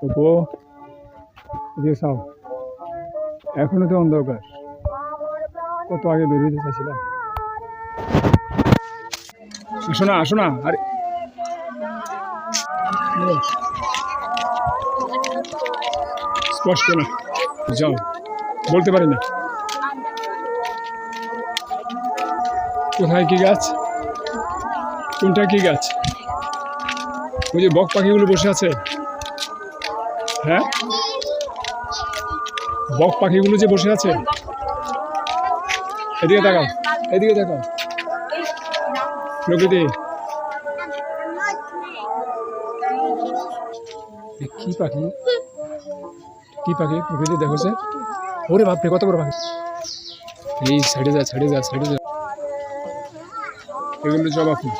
তবুও এদিকে চাও, এখনো তো অন্ধকার, কত আগে বেরোতে চাইছিলাম। আসো না আসো না, আরে স্পষ্ট না, যাও, বলতে পারি না কোথায় কি গাছ, কোনটা কি গাছ। ওই যে বক পাখিগুলো বসে আছে, হ্যাঁ বক পাখিগুলো যে বসে আছে, এদিকে তাকাও, এদিকে তাকাও। প্রকৃতি কি পাখি, কি পাখি প্রকৃতি দেখো সে, ওরে বাপরে কত বড় পাখি। এই সাইডে যা, সাইডে যা, সাইডে যা, এগুলো জবা ফুল।